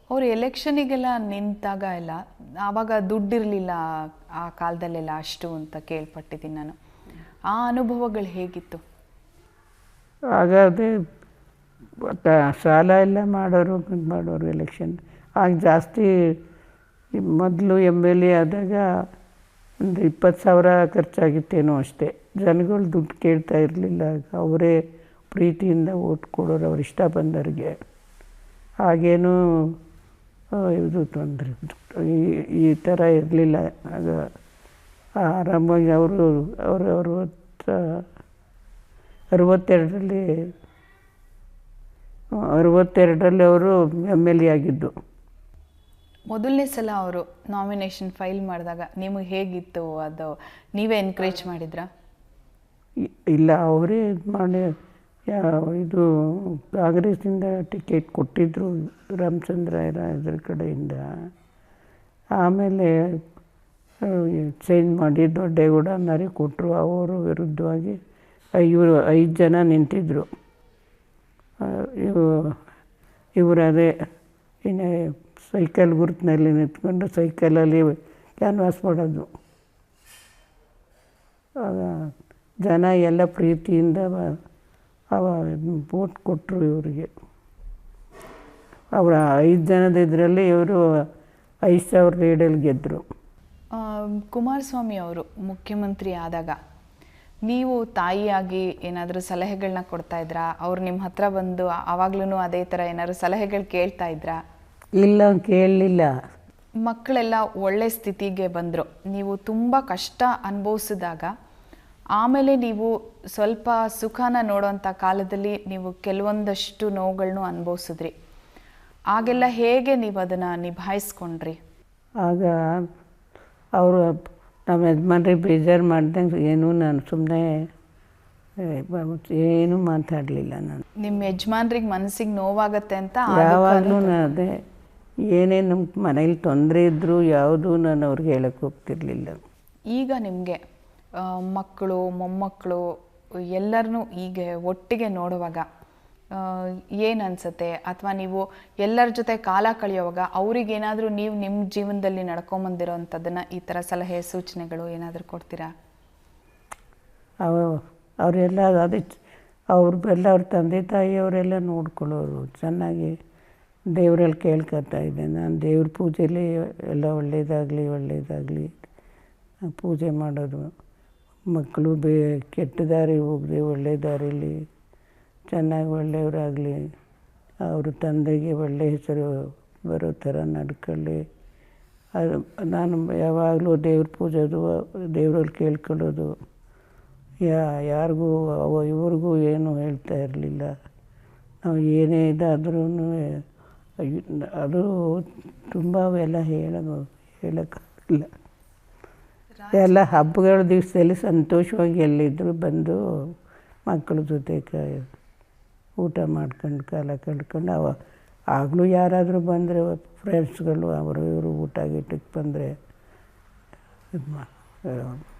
ಅವರು ಎಲೆಕ್ಷನಿಗೆಲ್ಲ ನಿಂತಾಗ ಎಲ್ಲ ಆವಾಗ ದುಡ್ಡಿರಲಿಲ್ಲ ಆ ಕಾಲದಲ್ಲೆಲ್ಲ ಅಷ್ಟು ಅಂತ ಕೇಳ್ಪಟ್ಟಿದ್ದೀನಿ ನಾನು. ಆ ಅನುಭವಗಳು ಹೇಗಿತ್ತು? ಆಗ ಅದೇ ಸಾಲ ಎಲ್ಲ ಮಾಡೋರು ಎಲೆಕ್ಷನ್. ಆಗ ಜಾಸ್ತಿ ಮೊದಲು MLA ಆದಾಗ ಒಂದು 20,000 ಖರ್ಚಾಗಿತ್ತೇನೋ ಅಷ್ಟೇ. ಜನಗಳು ದುಡ್ಡು ಕೇಳ್ತಾ ಇರಲಿಲ್ಲ. ಅವರೇ ಪ್ರೀತಿಯಿಂದ ಓಟ್ ಕೊಡೋರು ಅವ್ರು ಇಷ್ಟ ಬಂದವ್ರಿಗೆ. ಹಾಗೇನೂ ಇದು ತೊಂದರೆ ಈ ಥರ ಇರಲಿಲ್ಲ. ಆಗ ಆರಾಮಾಗಿ ಅವರು 62ರಲ್ಲಿ ಅವರು MLA ಆಗಿದ್ದು. ಮೊದಲನೇ ಸಲ ಅವರು ನಾಮಿನೇಷನ್ ಫೈಲ್ ಮಾಡಿದಾಗ ನಿಮಗೆ ಹೇಗಿತ್ತು? ಅದು ನೀವೇ ಎನ್ಕರೇಜ್ ಮಾಡಿದ್ರಾ? ಇಲ್ಲ, ಅವರೇ ಇದು ಮಾಡಿ ಇದು ಕಾಂಗ್ರೆಸ್ಸಿಂದ ಟಿಕೆಟ್ ಕೊಟ್ಟಿದ್ದರು, ರಾಮಚಂದ್ರ ಇದ್ರ ಕಡೆಯಿಂದ. ಆಮೇಲೆ ಚೇಂಜ್ ಮಾಡಿ ದೊಡ್ಡೇಗೌಡ ಅನ್ನೋರಿಗೆ ಕೊಟ್ಟರು. ಅವರು ವಿರುದ್ಧವಾಗಿ 5 ಜನ ನಿಂತಿದ್ದರು. ಇವರು ಅದೇ ಇನ್ನು ಸೈಕಲ್ ಗುರುತಿನಲ್ಲಿ ನಿಂತ್ಕೊಂಡು ಸೈಕಲಲ್ಲಿ ಕ್ಯಾನ್ವಾಸ್ ಮಾಡೋದು. ಜನ ಎಲ್ಲ ಪ್ರೀತಿಯಿಂದ ವೋಟ್ ಕೊಟ್ಟರು ಇವರಿಗೆ. ಅವರ 5 ಜನದ ಇದರಲ್ಲಿ ಇವರು 5,000 ಲೀಡಲ್ಲಿ ಗೆದ್ದರು. ಕುಮಾರಸ್ವಾಮಿ ಅವರು ಮುಖ್ಯಮಂತ್ರಿ ಆದಾಗ ನೀವು ತಾಯಿಯಾಗಿ ಏನಾದರೂ ಸಲಹೆಗಳನ್ನ ಕೊಡ್ತಾ ಇದ್ರಾ? ಅವ್ರು ನಿಮ್ಮ ಹತ್ರ ಬಂದು ಆವಾಗ್ಲೂ ಅದೇ ಥರ ಏನಾದರೂ ಸಲಹೆಗಳು ಕೇಳ್ತಾ ಇದ್ರಾ? ಇಲ್ಲ, ಕೇಳಲಿಲ್ಲ. ಮಕ್ಕಳೆಲ್ಲ ಒಳ್ಳೆ ಸ್ಥಿತಿಗೆ ಬಂದರು. ನೀವು ತುಂಬ ಕಷ್ಟ ಅನುಭವಿಸಿದಾಗ ಆಮೇಲೆ ನೀವು ಸ್ವಲ್ಪ ಸುಖನ ನೋಡೋವಂಥ ಕಾಲದಲ್ಲಿ ನೀವು ಕೆಲವೊಂದಷ್ಟು ನೋವುಗಳನ್ನು ಅನುಭವಿಸಿದ್ರಿ. ಆಗೆಲ್ಲ ಹೇಗೆ ನೀವು ಅದನ್ನು ನಿಭಾಯಿಸ್ಕೊಂಡ್ರಿ? ಆಗ ಅವರು ನಮ್ಮ ಯಜಮಾನ್ರಿಗೆ ಬೇಜಾರು ಮಾಡ್ದಂಗೆ ಏನೂ ನಾನು ಸುಮ್ಮನೆ ಏನೂ ಮಾತಾಡಲಿಲ್ಲ. ನಾನು ನಿಮ್ಮ ಯಜಮಾನ್ರಿಗೆ ಮನಸ್ಸಿಗೆ ನೋವಾಗತ್ತೆ ಅಂತ ಯಾವಾಗಲೂ ಅದೇ ಏನೇ ನಮ್ಮ ಮನೇಲಿ ತೊಂದರೆ ಇದ್ದರೂ ಯಾವುದೂ ನಾನು ಅವ್ರಿಗೆ ಹೇಳಕ್ಕೆ ಹೋಗ್ತಿರ್ಲಿಲ್ಲ. ಈಗ ನಿಮಗೆ ಮಕ್ಕಳು ಮೊಮ್ಮಕ್ಕಳು ಎಲ್ಲರನ್ನೂ ಈಗ ಒಟ್ಟಿಗೆ ನೋಡುವಾಗ ಏನು ಅನಿಸುತ್ತೆ? ಅಥವಾ ನೀವು ಎಲ್ಲರ ಜೊತೆ ಕಾಲ ಕಳೆಯುವಾಗ ಅವ್ರಿಗೇನಾದರೂ ನೀವು ನಿಮ್ಮ ಜೀವನದಲ್ಲಿ ನಡ್ಕೊಂಬಂದಿರೋವಂಥದ್ದನ್ನು ಈ ಥರ ಸಲಹೆ ಸೂಚನೆಗಳು ಏನಾದರೂ ಕೊಡ್ತೀರಾ? ಅವರೆಲ್ಲ ಅದೇ ಅವ್ರೆಲ್ಲ ಅವ್ರ ತಂದೆ ತಾಯಿಯವರೆಲ್ಲ ನೋಡ್ಕೊಳ್ಳೋರು ಚೆನ್ನಾಗಿ. ದೇವರಲ್ಲಿ ಕೇಳ್ಕೊತಾ ಇದ್ದೆ ನಾನು, ದೇವ್ರ ಪೂಜೆಯಲ್ಲಿ ಎಲ್ಲ ಒಳ್ಳೆಯದಾಗಲಿ ಪೂಜೆ ಮಾಡೋದು. ಮಕ್ಕಳು ಕೆಟ್ಟ ದಾರಿ ಹೋಗದೆ ಒಳ್ಳೆ ದಾರಿಲಿ ಚೆನ್ನಾಗಿ ಒಳ್ಳೆಯವರಾಗಲಿ, ಅವ್ರ ತಂದೆಗೆ ಒಳ್ಳೆಯ ಹೆಸರು ಬರೋ ಥರ ನಡ್ಕೊಳ್ಳಿ. ಅದು ನಾನು ಯಾವಾಗಲೂ ದೇವ್ರ ಪೂಜೆದು, ದೇವರಲ್ಲಿ ಕೇಳ್ಕೊಳ್ಳೋದು. ಯಾರಿಗೂ ಇವ್ರಿಗೂ ಏನೂ ಹೇಳ್ತಾ ಇರಲಿಲ್ಲ. ನಾವು ಏನೇ ಇದಾದ್ರೂ ಅದು ತುಂಬ ಅವೆಲ್ಲ ಹೇಳೋಕ್ಕಾಗಲ್ಲ. ಎಲ್ಲ ಹಬ್ಬಗಳ ದಿವಸದಲ್ಲಿ ಸಂತೋಷವಾಗಿ ಎಲ್ಲಿದ್ದರೂ ಬಂದು ಮಕ್ಕಳ ಜೊತೆ ಊಟ ಮಾಡ್ಕೊಂಡು ಕಾಲ ಕಳ್ಕೊಂಡು ಆಗಲೂ ಯಾರಾದರೂ ಬಂದರೆ ಫ್ರೆಂಡ್ಸ್ಗಳು ಅವರು ಇವರು ಊಟ ಗೀಟಕ್ಕೆ ಬಂದರೆ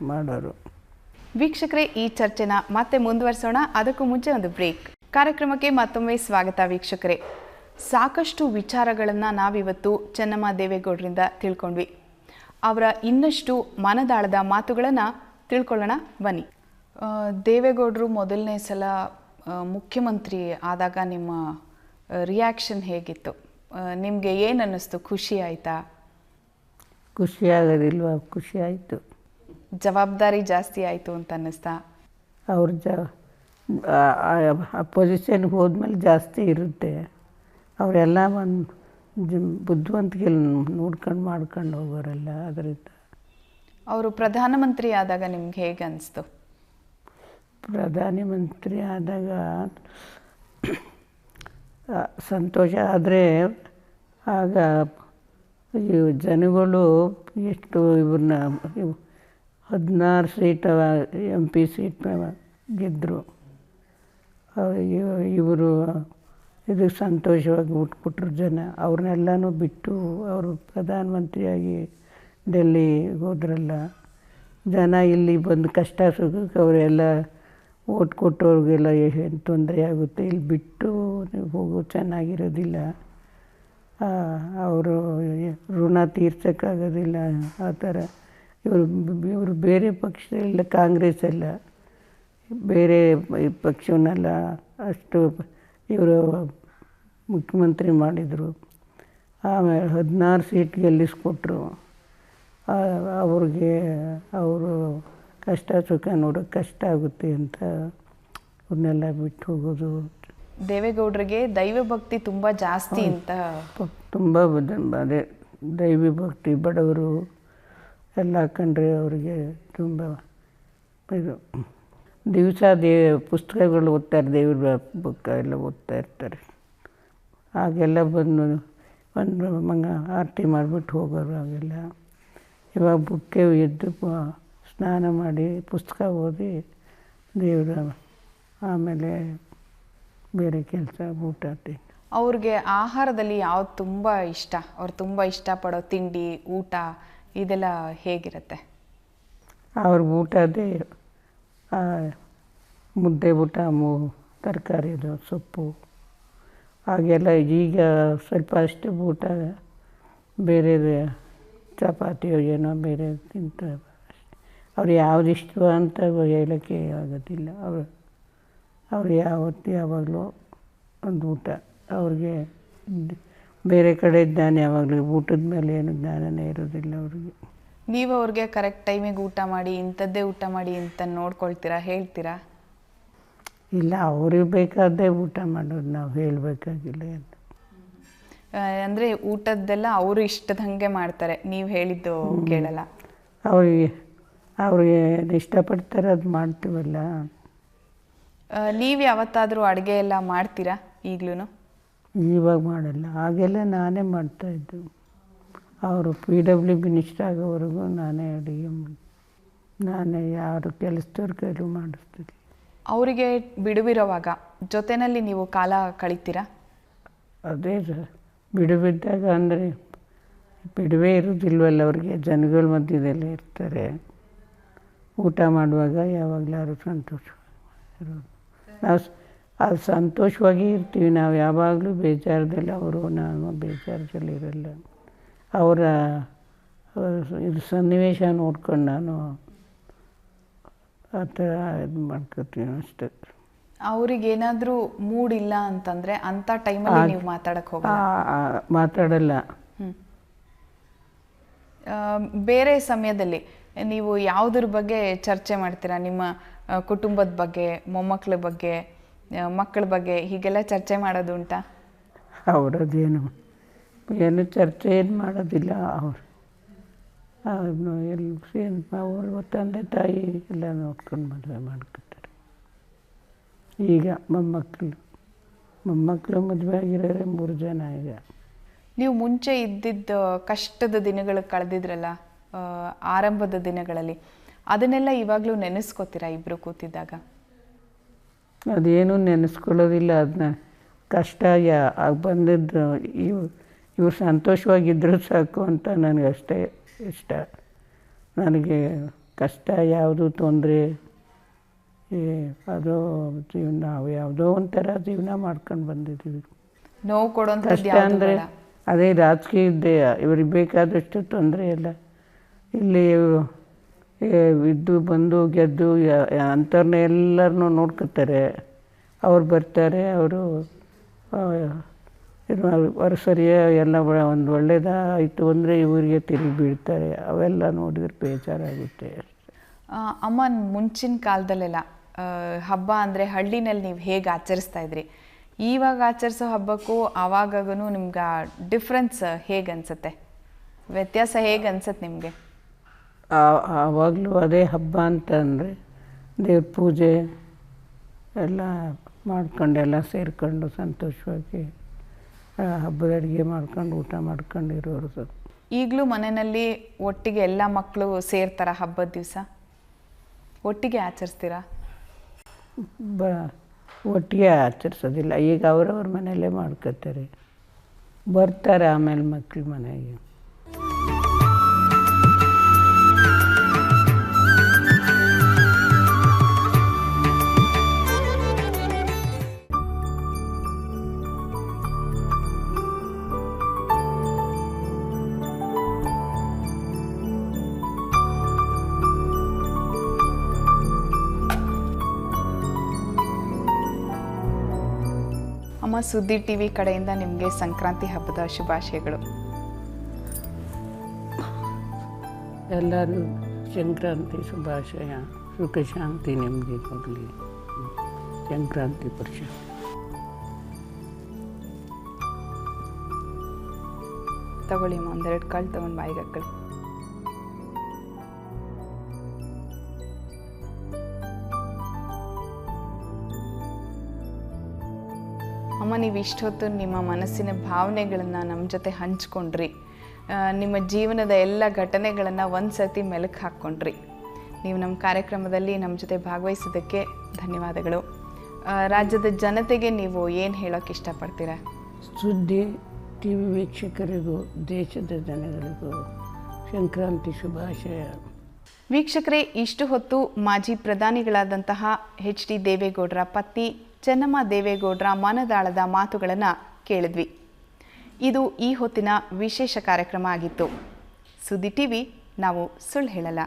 ಮಾಡೋರು. ವೀಕ್ಷಕರೇ, ಈ ಚರ್ಚೆನ ಮತ್ತೆ ಮುಂದುವರಿಸೋಣ. ಅದಕ್ಕೂ ಮುಂಚೆ ಒಂದು ಬ್ರೇಕ್. ಕಾರ್ಯಕ್ರಮಕ್ಕೆ ಮತ್ತೊಮ್ಮೆ ಸ್ವಾಗತ ವೀಕ್ಷಕರೇ. ಸಾಕಷ್ಟು ವಿಚಾರಗಳನ್ನು ನಾವಿವತ್ತು ಚೆನ್ನಮ್ಮ ದೇವೇಗೌಡರಿಂದ ತಿಳ್ಕೊಂಡ್ವಿ. ಅವರ ಇನ್ನಷ್ಟು ಮನದಾಳದ ಮಾತುಗಳನ್ನು ತಿಳ್ಕೊಳ್ಳೋಣ ಬನ್ನಿ. ದೇವೇಗೌಡರು ಮೊದಲನೇ ಸಲ ಮುಖ್ಯಮಂತ್ರಿ ಆದಾಗ ನಿಮ್ಮ ರಿಯಾಕ್ಷನ್ ಹೇಗಿತ್ತು? ನಿಮಗೆ ಏನು ಅನ್ನಿಸ್ತು? ಖುಷಿ ಆಯಿತಾ? ಖುಷಿ ಆಗೋದಿಲ್ವ? ಖುಷಿ ಆಯಿತು. ಜವಾಬ್ದಾರಿ ಜಾಸ್ತಿ ಆಯಿತು ಅಂತ ಅನ್ನಿಸ್ತಾ? ಅವ್ರ ಆ ಪೊಸಿಷನ್ಗೆ ಹೋದ್ಮೇಲೆ ಜಾಸ್ತಿ ಇರುತ್ತೆ. ಅವರೆಲ್ಲ ಒಂದು ಬುದ್ಧಿವಂತಿಕೆ ನೋಡ್ಕೊಂಡು ಮಾಡ್ಕೊಂಡು ಹೋಗೋರಲ್ಲ, ಅದರಿಂದ. ಅವರು ಪ್ರಧಾನಮಂತ್ರಿ ಆದಾಗ ನಿಮ್ಗೆ ಹೇಗೆ ಅನಿಸ್ತು? ಪ್ರಧಾನಿ ಮಂತ್ರಿ ಆದಾಗ ಸಂತೋಷ. ಆದರೆ ಆಗ ಜನಗಳು ಎಷ್ಟು ಇವ್ರನ್ನ 16 ಸೀಟ್ MP ಸೀಟ್ ಗೆದ್ದರು. ಇವರು ಇದಕ್ಕೆ ಸಂತೋಷವಾಗಿ ಬಿಟ್ಬಿಟ್ರು ಜನ. ಅವ್ರನ್ನೆಲ್ಲನೂ ಬಿಟ್ಟು ಅವರು ಪ್ರಧಾನಮಂತ್ರಿಯಾಗಿ ಡೆಲ್ಲಿಗೆ ಹೋದ್ರಲ್ಲ. ಜನ ಇಲ್ಲಿ ಬಂದು ಕಷ್ಟ ಸುಖಕ್ಕೆ ಅವರೆಲ್ಲ ಓಟ್ ಕೊಟ್ಟವ್ರಿಗೆಲ್ಲ ಏನು ತೊಂದರೆ ಆಗುತ್ತೆ, ಇಲ್ಲಿ ಬಿಟ್ಟು ನೀವು ಹೋಗೋದು ಚೆನ್ನಾಗಿರೋದಿಲ್ಲ, ಅವರು ಋಣ ತೀರ್ಸೋಕ್ಕಾಗೋದಿಲ್ಲ, ಆ ಥರ. ಇವರು ಬೇರೆ ಪಕ್ಷದಲ್ಲ, ಕಾಂಗ್ರೆಸ್ ಎಲ್ಲ ಬೇರೆ ಪಕ್ಷವನ್ನೆಲ್ಲ ಅಷ್ಟು ಇವರು ಮುಖ್ಯಮಂತ್ರಿ ಮಾಡಿದರು. ಆಮೇಲೆ 16 ಸೀಟ್ ಗೆಲ್ಲಿಸ್ಕೊಟ್ರು. ಅವ್ರಿಗೆ ಅವರು ಕಷ್ಟ ಸುಖ ನೋಡೋಕ್ಕೆ ಕಷ್ಟ ಆಗುತ್ತೆ ಅಂತ ಅವ್ರನ್ನೆಲ್ಲ ಬಿಟ್ಟು ಹೋಗೋದು. ದೇವೇಗೌಡರಿಗೆ ದೈವ ಭಕ್ತಿ ತುಂಬ ಜಾಸ್ತಿ ಅಂತ. ತುಂಬ ಅದೇ ದೈವ ಭಕ್ತಿ. ಬಡವರು ಎಲ್ಲ ಕಂಡ್ರೆ ಅವರಿಗೆ ತುಂಬ ಇದು. ದಿವಸ ಪುಸ್ತಕಗಳು ಓದ್ತಾರೆ, ದೇವ್ರ ಬುಕ್ ಎಲ್ಲ ಓದ್ತಾ ಇರ್ತಾರೆ. ಆಗೆಲ್ಲ ಬಂದು ಒಂದು ಆರತಿ ಮಾಡಿಬಿಟ್ಟು ಹೋಗೋರು ಆಗೆಲ್ಲ. ಇವಾಗ ಬುಕ್ಕೆ ಎದ್ದು ಸ್ನಾನ ಮಾಡಿ ಪುಸ್ತಕ ಓದಿ ದೇವರ ಆಮೇಲೆ ಬೇರೆ ಕೆಲಸ ಊಟ ತಿಂಡಿ. ಅವ್ರಿಗೆ ಆಹಾರದಲ್ಲಿ ಯಾವ್ದು ತುಂಬ ಇಷ್ಟ? ಅವ್ರು ತುಂಬ ಇಷ್ಟಪಡೋ ತಿಂಡಿ ಊಟ ಇದೆಲ್ಲ ಹೇಗಿರುತ್ತೆ? ಅವ್ರ ಊಟ ಅದೇ ಮುದ್ದೆ ಊಟ, ತರಕಾರಿದು ಸೊಪ್ಪು ಹಾಗೆಲ್ಲ. ಈಗ ಸ್ವಲ್ಪ ಅಷ್ಟೇ ಊಟ, ಬೇರೆ ಚಪಾತಿಯೋ ಏನೋ ಬೇರೆ ತಿಂತಾರೆ. ಅವ್ರು ಯಾವ್ದು ಇಷ್ಟ ಅಂತ ಹೇಳೋಕ್ಕೆ ಆಗೋದಿಲ್ಲ. ಅವ್ರು ಯಾವತ್ತೂ ಯಾವಾಗಲೂ ಒಂದು ಊಟ. ಅವ್ರಿಗೆ ಬೇರೆ ಕಡೆ ಜ್ಞಾನ ಯಾವಾಗಲೂ ಊಟದ ಮೇಲೆ ಏನು ಜ್ಞಾನನೇ ಇರೋದಿಲ್ಲ ಅವ್ರಿಗೆ. ನೀವು ಅವ್ರಿಗೆ ಕರೆಕ್ಟ್ ಟೈಮಿಗೆ ಊಟ ಮಾಡಿ ಇಂಥದ್ದೇ ಊಟ ಮಾಡಿ ಅಂತ ನೋಡ್ಕೊಳ್ತೀರಾ, ಹೇಳ್ತೀರಾ? ಇಲ್ಲ, ಅವ್ರಿಗೆ ಬೇಕಾದ್ದೇ ಊಟ ಮಾಡೋದು, ನಾವು ಹೇಳಬೇಕಾಗಿಲ್ಲ ಅಂತ. ಅಂದರೆ ಊಟದ್ದೆಲ್ಲ ಅವರು ಇಷ್ಟದಂಗೆ ಮಾಡ್ತಾರೆ, ನೀವು ಹೇಳಿದ್ದು ಕೇಳಲ್ಲ. ಅವ್ರಿಗೆ ಇಷ್ಟಪಡ್ತಾರೆ ಅದು ಮಾಡ್ತೀವಲ್ಲ. ನೀವು ಯಾವತ್ತಾದರೂ ಅಡುಗೆ ಎಲ್ಲ ಮಾಡ್ತೀರಾ ಈಗಲೂ? ಇವಾಗ ಮಾಡಲ್ಲ, ಆಗೆಲ್ಲ ನಾನೇ ಮಾಡ್ತಾಯಿದ್ದು. ಅವರು PWB ಮಿನಿಸ್ಟರ್ ಆಗೋವರೆಗೂ ನಾನೇ ಅಡುಗೆ ನಾನೇ ಯಾರು ಕೆಲಸದವ್ರ ಕೈಲೂ ಮಾಡಿಸ್ತೀನಿ. ಅವರಿಗೆ ಬಿಡುವಿರೋವಾಗ ಜೊತೆಯಲ್ಲಿ ನೀವು ಕಾಲ ಕಳಿತೀರಾ? ಅದೇ ಬಿಡುವಿದ್ದಾಗ ಅಂದರೆ ಬಿಡುವೇ ಇರೋದಿಲ್ವಲ್ಲ ಅವ್ರಿಗೆ, ಜನಗಳ ಮಧ್ಯದಲ್ಲೇ ಇರ್ತಾರೆ. ಊಟ ಮಾಡುವಾಗ ಯಾವಾಗಲಾದ್ರು ಸಂತೋಷ ಇರೋದು. ನಾವು ಅದು ಸಂತೋಷವಾಗಿ ಇರ್ತೀವಿ, ನಾವು ಯಾವಾಗಲೂ ಬೇಜಾರದಲ್ಲಿ ಅವರು ನಾನು ಬೇಜಾರದಲ್ಲಿ ಇರಲ್ಲ. ಅವರ ಇದು ಸನ್ನಿವೇಶ ನೋಡ್ಕೊಂಡು ನಾನು ಆ ಥರ ಇದು ಮಾಡ್ಕೊತೀನಿ ಅಷ್ಟೇ. ಅವ್ರಿಗೇನಾದರೂ ಮೂಡ್ ಇಲ್ಲ ಅಂತಂದರೆ ಅಂಥ ಟೈಮಲ್ಲಿ ನೀವು ಮಾತಾಡಕ್ಕೆ ಹೋಗಲ್ಲ? ಮಾತಾಡಲ್ಲ. ಬೇರೆ ಸಮಯದಲ್ಲಿ ನೀವು ಯಾವುದ್ರ ಬಗ್ಗೆ ಚರ್ಚೆ ಮಾಡ್ತೀರಾ? ನಿಮ್ಮ ಕುಟುಂಬದ ಬಗ್ಗೆ, ಮೊಮ್ಮಕ್ಕಳ ಬಗ್ಗೆ, ಮಕ್ಕಳ ಬಗ್ಗೆ ಹೀಗೆಲ್ಲ ಚರ್ಚೆ ಮಾಡೋದು ಉಂಟಾ? ಅವರದ್ದೇನು ಏನು ಚರ್ಚೆ ಏನು ಮಾಡೋದಿಲ್ಲ. ಅವರು ಅವರು ತಂದೆ ತಾಯಿ ಎಲ್ಲ ನೋಡ್ಕೊಂಡು ಮದುವೆ ಮಾಡ್ಕೊತಾರೆ. ಈಗ ಮೊಮ್ಮಕ್ಕಳು ಮದುವೆ ಆಗಿರೋರೆ 3 ಜನ. ಈಗ ನೀವು ಮುಂಚೆ ಇದ್ದಿದ್ದ ಕಷ್ಟದ ದಿನಗಳು ಕಳೆದಿದ್ರಲ್ಲ, ಆರಂಭದ ದಿನಗಳಲ್ಲಿ, ಅದನ್ನೆಲ್ಲ ಇವಾಗಲೂ ನೆನೆಸ್ಕೋತೀರಾ ಇಬ್ಬರು ಕೂತಿದ್ದಾಗ? ಅದೇನು ನೆನೆಸ್ಕೊಳ್ಳೋದಿಲ್ಲ. ಅದನ್ನ ಕಷ್ಟ ಬಂದಿದ್ದು ಇವ್ರು ಸಂತೋಷವಾಗಿದ್ದರೂ ಸಾಕು ಅಂತ ನನಗಷ್ಟೇ ಇಷ್ಟ. ನನಗೆ ಕಷ್ಟ ಯಾವುದು ತೊಂದರೆ ಅದು ನಾವು ಯಾವುದೋ ಒಂಥರ ಜೀವನ ಮಾಡ್ಕೊಂಡು ಬಂದಿದ್ದೀವಿ. ನೋವು ಕೊಡೋಂಥ ಕಷ್ಟ ಅಂದರೆ ಅದೇ ರಾಜಕೀಯದ್ದೇ. ಇವ್ರಿಗೆ ಬೇಕಾದಷ್ಟು ತೊಂದರೆ ಇಲ್ಲ. ಇಲ್ಲಿ ಇದ್ದು ಬಂದು ಗೆದ್ದು ಅಂಥವ್ರನ್ನ ಎಲ್ಲರನ್ನೂ ನೋಡ್ಕೊತಾರೆ. ಅವ್ರು ಬರ್ತಾರೆ, ಅವರು ಸರಿಯ ಎಲ್ಲ ಒಂದು ಒಳ್ಳೇದಾಯಿತು ಅಂದರೆ ಇವರಿಗೆ ತಿರುಗಿ ಬೀಳ್ತಾರೆ. ಅವೆಲ್ಲ ನೋಡಿದ್ರೆ ಬೇಜಾರಾಗುತ್ತೆ. ಅಮ್ಮ, ಮುಂಚಿನ ಕಾಲದಲ್ಲೆಲ್ಲ ಹಬ್ಬ ಅಂದರೆ ಹಳ್ಳಿನಲ್ಲಿ ನೀವು ಹೇಗೆ ಆಚರಿಸ್ತಾ ಇದ್ರಿ, ಇವಾಗ ಆಚರಿಸೋ ಹಬ್ಬಕ್ಕೂ ಆವಾಗೂ ನಿಮ್ಗೆ ಡಿಫ್ರೆನ್ಸ್ ಹೇಗೆ ಅನಿಸುತ್ತೆ? ವ್ಯತ್ಯಾಸ ಹೇಗೆ ಅನ್ಸುತ್ತೆ ನಿಮಗೆ? ಆವಾಗಲೂ ಅದೇ ಹಬ್ಬ ಅಂತಂದರೆ ದೇವ್ರ ಪೂಜೆ ಎಲ್ಲ ಮಾಡ್ಕೊಂಡು ಎಲ್ಲ ಸೇರಿಕೊಂಡು ಸಂತೋಷವಾಗಿ ಹಬ್ಬದ ಅಡುಗೆ ಮಾಡ್ಕೊಂಡು ಊಟ ಮಾಡ್ಕೊಂಡು ಇರೋರು. ಈಗಲೂ ಮನೆಯಲ್ಲಿ ಒಟ್ಟಿಗೆ ಎಲ್ಲ ಮಕ್ಕಳು ಸೇರ್ತಾರ? ಹಬ್ಬದ ದಿವಸ ಒಟ್ಟಿಗೆ ಆಚರಿಸ್ತೀರಾ? ಒಟ್ಟಿಗೆ ಆಚರಿಸೋದಿಲ್ಲ. ಈಗ ಅವರವ್ರ ಮನೆಯಲ್ಲೇ ಮಾಡ್ಕೋತಾರೆ, ಬರ್ತಾರೆ ಆಮೇಲೆ ಮಕ್ಕಳು ಮನೆಗೆ. ಅಮ್ಮ, ಸುದ್ದಿ TV ಕಡೆಯಿಂದ ನಿಮಗೆ ಸಂಕ್ರಾಂತಿ ಹಬ್ಬದ ಶುಭಾಶಯಗಳು. ಎಲ್ಲರೂ ಸಂಕ್ರಾಂತಿ ಶುಭಾಶಯ. ಸುಖ ಶಾಂತಿ ನೆಮ್ಮದಿ ಕೊಡಲಿ. ಸಂಕ್ರಾಂತಿ ವರ್ಷ ತಗೊಳ್ಳಿ ಅಮ್ಮ, 1-2 ಕಾಳು ತೊಗೊಂಡು ಬಾಯಿಗೆ ಹಾಕೊಳ್ಳಿ. ಅಮ್ಮ, ನೀವು ಇಷ್ಟೊತ್ತು ನಿಮ್ಮ ಮನಸ್ಸಿನ ಭಾವನೆಗಳನ್ನು ನಮ್ಮ ಜೊತೆ ಹಂಚ್ಕೊಂಡ್ರಿ. ನಿಮ್ಮ ಜೀವನದ ಎಲ್ಲ ಘಟನೆಗಳನ್ನು ಒಂದು ಸರ್ತಿ ಮೆಲುಕು ಹಾಕ್ಕೊಂಡ್ರಿ. ನೀವು ನಮ್ಮ ಕಾರ್ಯಕ್ರಮದಲ್ಲಿ ನಮ್ಮ ಜೊತೆ ಭಾಗವಹಿಸಿದ್ದಕ್ಕೆ ಧನ್ಯವಾದಗಳು. ರಾಜ್ಯದ ಜನತೆಗೆ ನೀವು ಏನು ಹೇಳೋಕ್ಕೆ ಇಷ್ಟಪಡ್ತೀರಾ? ಸುದ್ದಿ TV ವೀಕ್ಷಕರಿಗೂ ದೇಶದ ಜನಗಳಿಗೂ ಸಂಕ್ರಾಂತಿ ಶುಭಾಶಯ. ವೀಕ್ಷಕರೇ, ಇಷ್ಟು ಹೊತ್ತು ಮಾಜಿ ಪ್ರಧಾನಿಗಳಾದಂತಹ HD ದೇವೇಗೌಡರ ಪತ್ನಿ ಚೆನ್ನಮ್ಮ ದೇವೇಗೌಡರ ಮನದಾಳದ ಮಾತುಗಳನ್ನು ಕೇಳಿದ್ವಿ. ಇದು ಈ ಹೊತ್ತಿನ ವಿಶೇಷ ಕಾರ್ಯಕ್ರಮ ಆಗಿತ್ತು. ಸುದ್ದಿ TV, ನಾವು ಸುಳ್ಳು ಹೇಳಲ್ಲ.